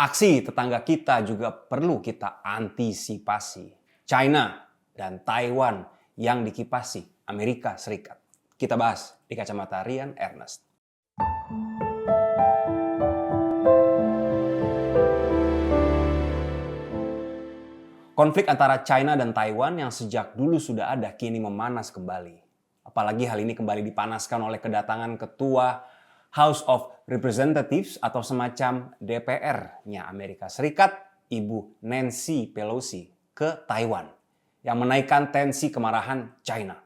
Aksi tetangga kita juga perlu kita antisipasi. China dan Taiwan yang dikipasi Amerika Serikat. Kita bahas di kacamata Rian Ernest. Konflik antara China dan Taiwan yang sejak dulu sudah ada kini memanas kembali. Apalagi hal ini kembali dipanaskan oleh kedatangan ketua House of Representatives atau semacam DPR-nya Amerika Serikat, Ibu Nancy Pelosi ke Taiwan yang menaikkan tensi kemarahan China.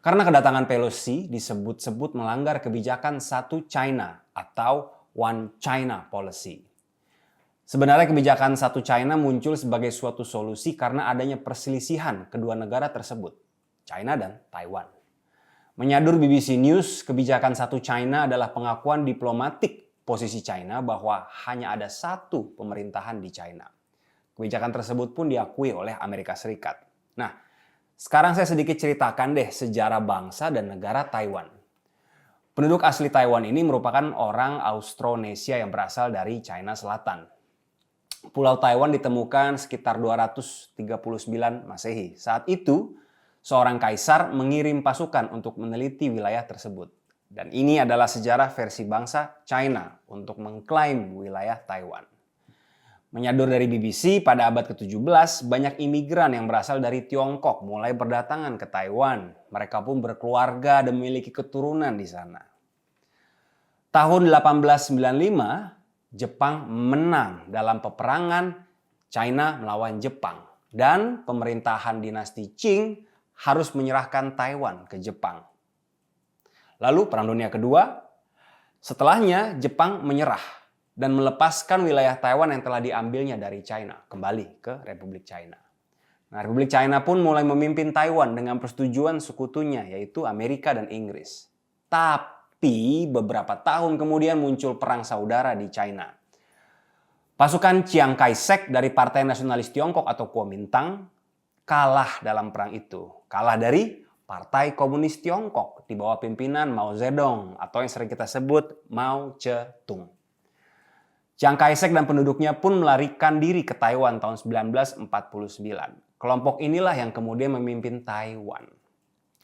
Karena kedatangan Pelosi disebut-sebut melanggar kebijakan satu China atau One China Policy. Sebenarnya kebijakan satu China muncul sebagai suatu solusi karena adanya perselisihan kedua negara tersebut, China dan Taiwan. Menyadur BBC News, kebijakan satu China adalah pengakuan diplomatik posisi China bahwa hanya ada satu pemerintahan di China. Kebijakan tersebut pun diakui oleh Amerika Serikat. Nah, sekarang saya sedikit ceritakan deh sejarah bangsa dan negara Taiwan. Penduduk asli Taiwan ini merupakan orang Austronesia yang berasal dari China Selatan. Pulau Taiwan ditemukan sekitar 239 Masehi. Saat itu, seorang kaisar mengirim pasukan untuk meneliti wilayah tersebut. Dan ini adalah sejarah versi bangsa China untuk mengklaim wilayah Taiwan. Menyadur dari BBC, pada abad ke-17, banyak imigran yang berasal dari Tiongkok mulai berdatangan ke Taiwan. Mereka pun berkeluarga dan memiliki keturunan di sana. Tahun 1895, Jepang menang dalam peperangan China melawan Jepang. Dan pemerintahan dinasti Qing harus menyerahkan Taiwan ke Jepang. Lalu Perang Dunia Kedua, setelahnya Jepang menyerah dan melepaskan wilayah Taiwan yang telah diambilnya dari China kembali ke Republik China. Nah, Republik China pun mulai memimpin Taiwan dengan persetujuan sekutunya yaitu Amerika dan Inggris. Tapi beberapa tahun kemudian muncul perang saudara di China. Pasukan Chiang Kai-shek dari Partai Nasionalis Tiongkok atau Kuomintang kalah dalam perang itu. Kalah dari Partai Komunis Tiongkok di bawah pimpinan Mao Zedong atau yang sering kita sebut Mao Zedong. Chiang Kai-shek dan penduduknya pun melarikan diri ke Taiwan tahun 1949. Kelompok inilah yang kemudian memimpin Taiwan.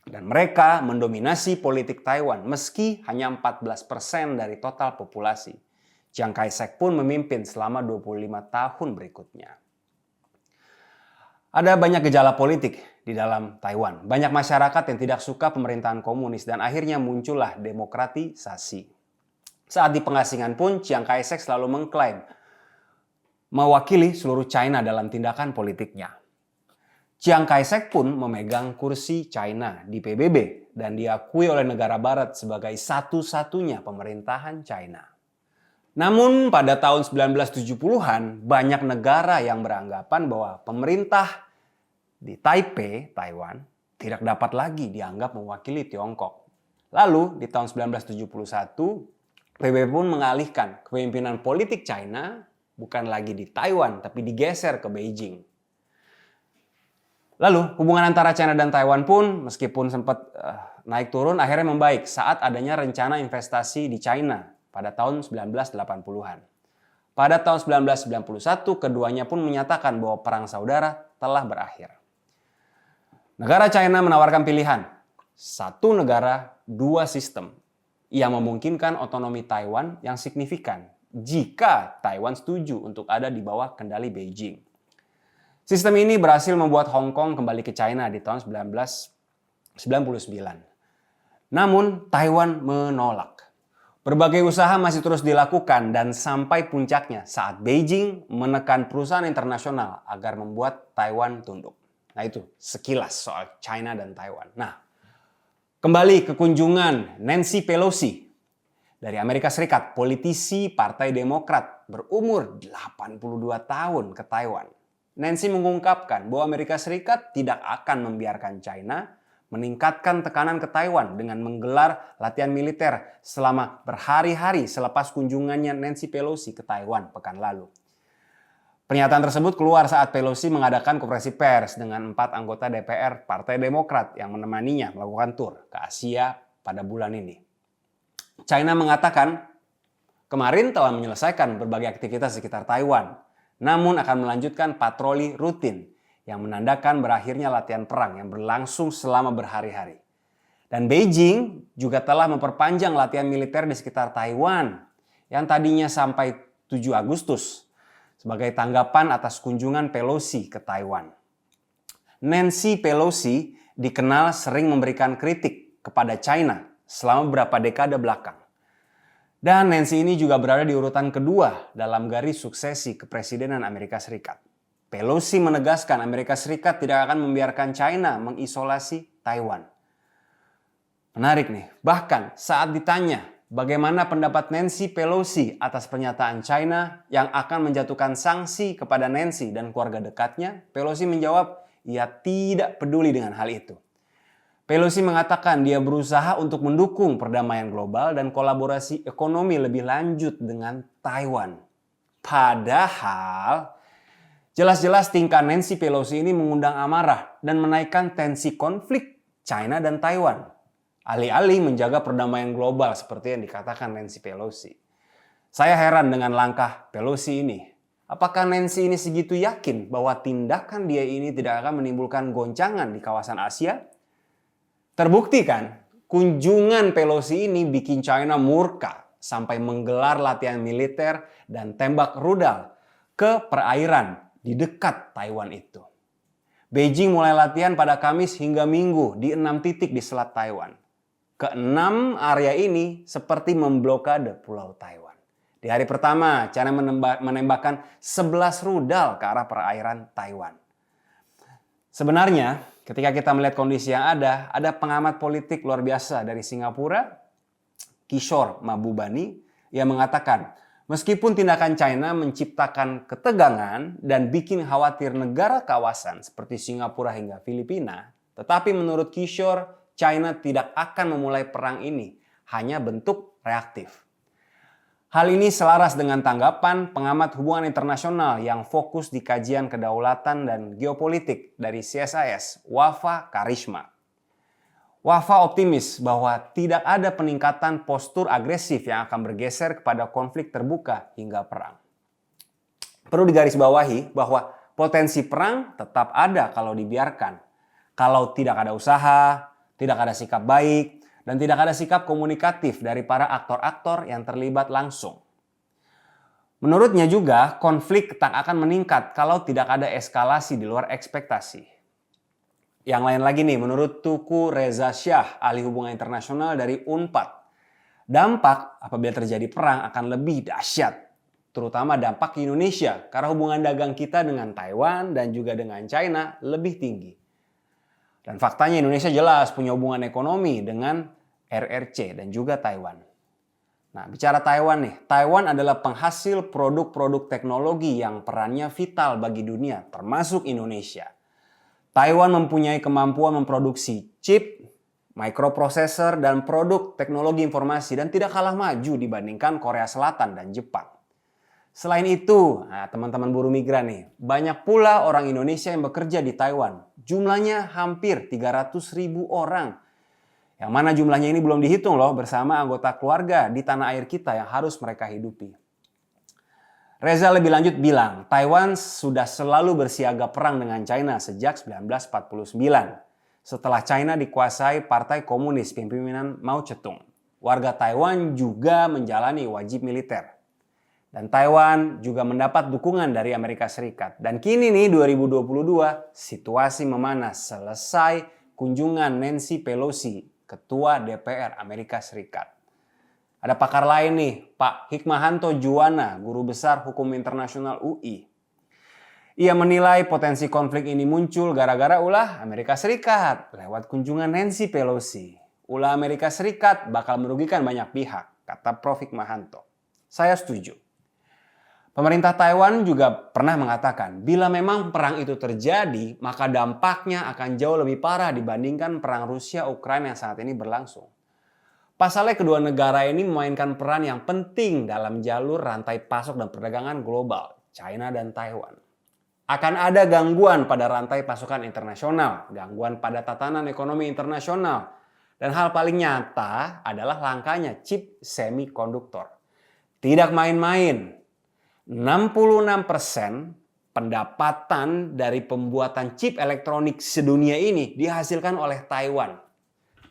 Dan mereka mendominasi politik Taiwan meski hanya 14% dari total populasi. Chiang Kai-shek pun memimpin selama 25 tahun berikutnya. Ada banyak gejala politik di dalam Taiwan. Banyak masyarakat yang tidak suka pemerintahan komunis dan akhirnya muncullah demokratisasi. Saat di pengasingan pun Chiang Kai-shek selalu mengklaim mewakili seluruh China dalam tindakan politiknya. Chiang Kai-shek pun memegang kursi China di PBB dan diakui oleh negara barat sebagai satu-satunya pemerintahan China. Namun pada tahun 1970-an banyak negara yang beranggapan bahwa pemerintah di Taipei, Taiwan, tidak dapat lagi dianggap mewakili Tiongkok. Lalu di tahun 1971, PBB pun mengalihkan kepemimpinan politik China bukan lagi di Taiwan tapi digeser ke Beijing. Lalu hubungan antara China dan Taiwan pun meskipun sempat naik turun akhirnya membaik saat adanya rencana investasi di China pada tahun 1980-an. Pada tahun 1991, keduanya pun menyatakan bahwa perang saudara telah berakhir. Negara China menawarkan pilihan, satu negara, dua sistem, yang memungkinkan otonomi Taiwan yang signifikan jika Taiwan setuju untuk ada di bawah kendali Beijing. Sistem ini berhasil membuat Hong Kong kembali ke China di tahun 1999. Namun Taiwan menolak. Berbagai usaha masih terus dilakukan dan sampai puncaknya saat Beijing menekan perusahaan internasional agar membuat Taiwan tunduk. Nah itu sekilas soal China dan Taiwan. Nah, kembali ke kunjungan Nancy Pelosi dari Amerika Serikat, politisi Partai Demokrat berumur 82 tahun ke Taiwan. Nancy mengungkapkan bahwa Amerika Serikat tidak akan membiarkan China meningkatkan tekanan ke Taiwan dengan menggelar latihan militer selama berhari-hari selepas kunjungannya Nancy Pelosi ke Taiwan pekan lalu. Pernyataan tersebut keluar saat Pelosi mengadakan konferensi pers dengan 4 anggota DPR Partai Demokrat yang menemaninya melakukan tur ke Asia pada bulan ini. China mengatakan kemarin telah menyelesaikan berbagai aktivitas sekitar Taiwan, namun akan melanjutkan patroli rutin yang menandakan berakhirnya latihan perang yang berlangsung selama berhari-hari. Dan Beijing juga telah memperpanjang latihan militer di sekitar Taiwan yang tadinya sampai 7 Agustus sebagai tanggapan atas kunjungan Pelosi ke Taiwan. Nancy Pelosi dikenal sering memberikan kritik kepada China selama beberapa dekade belakang. Dan Nancy ini juga berada di urutan kedua dalam garis suksesi kepresidenan Amerika Serikat. Pelosi menegaskan Amerika Serikat tidak akan membiarkan China mengisolasi Taiwan. Menarik nih, bahkan saat ditanya bagaimana pendapat Nancy Pelosi atas pernyataan China yang akan menjatuhkan sanksi kepada Nancy dan keluarga dekatnya, Pelosi menjawab ia tidak peduli dengan hal itu. Pelosi mengatakan dia berusaha untuk mendukung perdamaian global dan kolaborasi ekonomi lebih lanjut dengan Taiwan. Padahal jelas-jelas tingkah Nancy Pelosi ini mengundang amarah dan menaikkan tensi konflik China dan Taiwan. Alih-alih menjaga perdamaian global seperti yang dikatakan Nancy Pelosi. Saya heran dengan langkah Pelosi ini. Apakah Nancy ini segitu yakin bahwa tindakan dia ini tidak akan menimbulkan goncangan di kawasan Asia? Terbukti kan, kunjungan Pelosi ini bikin China murka sampai menggelar latihan militer dan tembak rudal ke perairan di dekat Taiwan itu. Beijing mulai latihan pada Kamis hingga Minggu di 6 titik di Selat Taiwan. Ke-6 area ini seperti memblokade Pulau Taiwan. Di hari pertama, China menembakkan 11 rudal ke arah perairan Taiwan. Sebenarnya, ketika kita melihat kondisi yang ada pengamat politik luar biasa dari Singapura, Kishore Mahbubani, yang mengatakan, meskipun tindakan China menciptakan ketegangan dan bikin khawatir negara kawasan seperti Singapura hingga Filipina, tetapi menurut Kishore, China tidak akan memulai perang ini, hanya bentuk reaktif. Hal ini selaras dengan tanggapan pengamat hubungan internasional yang fokus di kajian kedaulatan dan geopolitik dari CSIS, Wafa Karishma. Wafa optimis bahwa tidak ada peningkatan postur agresif yang akan bergeser kepada konflik terbuka hingga perang. Perlu digarisbawahi bahwa potensi perang tetap ada kalau dibiarkan. Kalau tidak ada usaha, tidak ada sikap baik, dan tidak ada sikap komunikatif dari para aktor-aktor yang terlibat langsung. Menurutnya juga, konflik tak akan meningkat kalau tidak ada eskalasi di luar ekspektasi. Yang lain lagi nih, menurut Tuku Reza Shah, ahli hubungan internasional dari UNPAD, dampak apabila terjadi perang akan lebih dahsyat, terutama dampak di Indonesia, karena hubungan dagang kita dengan Taiwan dan juga dengan China lebih tinggi. Dan faktanya Indonesia jelas punya hubungan ekonomi dengan RRC dan juga Taiwan. Nah, bicara Taiwan nih. Taiwan adalah penghasil produk-produk teknologi yang perannya vital bagi dunia, termasuk Indonesia. Taiwan mempunyai kemampuan memproduksi chip, microprocessor, dan produk teknologi informasi dan tidak kalah maju dibandingkan Korea Selatan dan Jepang. Selain itu, teman-teman buruh migran nih, banyak pula orang Indonesia yang bekerja di Taiwan. Jumlahnya hampir 300.000 orang. Yang mana jumlahnya ini belum dihitung loh bersama anggota keluarga di tanah air kita yang harus mereka hidupi. Reza lebih lanjut bilang, Taiwan sudah selalu bersiaga perang dengan China sejak 1949. Setelah China dikuasai Partai Komunis pimpinan Mao Zedong. Warga Taiwan juga menjalani wajib militer. Dan Taiwan juga mendapat dukungan dari Amerika Serikat. Dan kini nih 2022 situasi memanas selesai kunjungan Nancy Pelosi, Ketua DPR Amerika Serikat. Ada pakar lain nih, Pak Hikmahanto Juwana, Guru Besar Hukum Internasional UI. Ia menilai potensi konflik ini muncul gara-gara ulah Amerika Serikat lewat kunjungan Nancy Pelosi. Ulah Amerika Serikat bakal merugikan banyak pihak, kata Prof. Hikmahanto. Saya setuju. Pemerintah Taiwan juga pernah mengatakan, bila memang perang itu terjadi, maka dampaknya akan jauh lebih parah dibandingkan perang Rusia-Ukraina yang saat ini berlangsung. Pasalnya kedua negara ini memainkan peran yang penting dalam jalur rantai pasok dan perdagangan global, China dan Taiwan. Akan ada gangguan pada rantai pasokan internasional, gangguan pada tatanan ekonomi internasional, dan hal paling nyata adalah langkanya chip semikonduktor. Tidak main-main. 66% pendapatan dari pembuatan chip elektronik sedunia ini dihasilkan oleh Taiwan.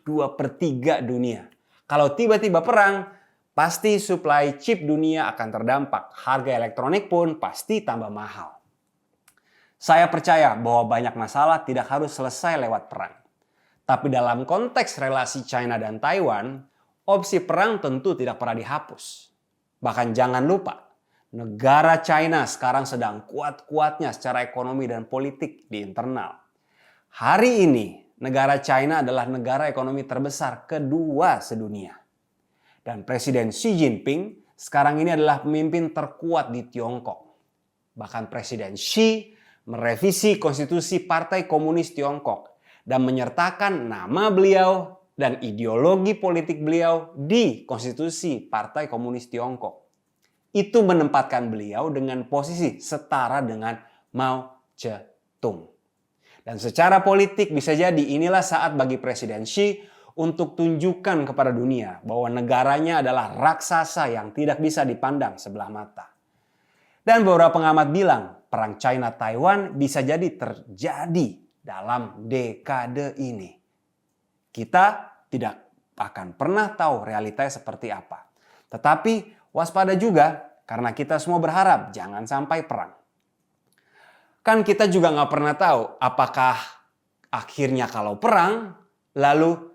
2/3 dunia. Kalau tiba-tiba perang, pasti suplai chip dunia akan terdampak. Harga elektronik pun pasti tambah mahal. Saya percaya bahwa banyak masalah tidak harus selesai lewat perang. Tapi dalam konteks relasi China dan Taiwan, opsi perang tentu tidak pernah dihapus. Bahkan jangan lupa, negara China sekarang sedang kuat-kuatnya secara ekonomi dan politik di internal. Hari ini, negara China adalah negara ekonomi terbesar kedua sedunia. Dan Presiden Xi Jinping sekarang ini adalah pemimpin terkuat di Tiongkok. Bahkan Presiden Xi merevisi konstitusi Partai Komunis Tiongkok dan menyertakan nama beliau dan ideologi politik beliau di konstitusi Partai Komunis Tiongkok. Itu menempatkan beliau dengan posisi setara dengan Mao Zedong. Dan secara politik bisa jadi inilah saat bagi Presiden Xi untuk tunjukkan kepada dunia bahwa negaranya adalah raksasa yang tidak bisa dipandang sebelah mata. Dan beberapa pengamat bilang perang China-Taiwan bisa jadi terjadi dalam dekade ini. Kita tidak akan pernah tahu realitanya seperti apa. Tetapi waspada juga karena kita semua berharap jangan sampai perang. Kan kita juga nggak pernah tahu apakah akhirnya kalau perang lalu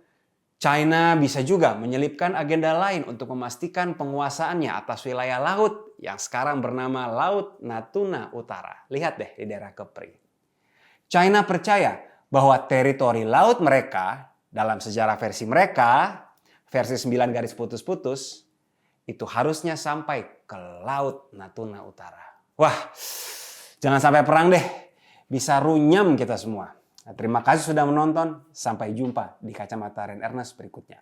China bisa juga menyelipkan agenda lain untuk memastikan penguasaannya atas wilayah laut yang sekarang bernama Laut Natuna Utara. Lihat deh di daerah Kepri. China percaya bahwa teritori laut mereka dalam sejarah versi mereka, versi 9 garis putus-putus, itu harusnya sampai ke Laut Natuna Utara. Wah, jangan sampai perang deh. Bisa runyam kita semua. Nah, terima kasih sudah menonton. Sampai jumpa di Kacamata Ren Ernest berikutnya.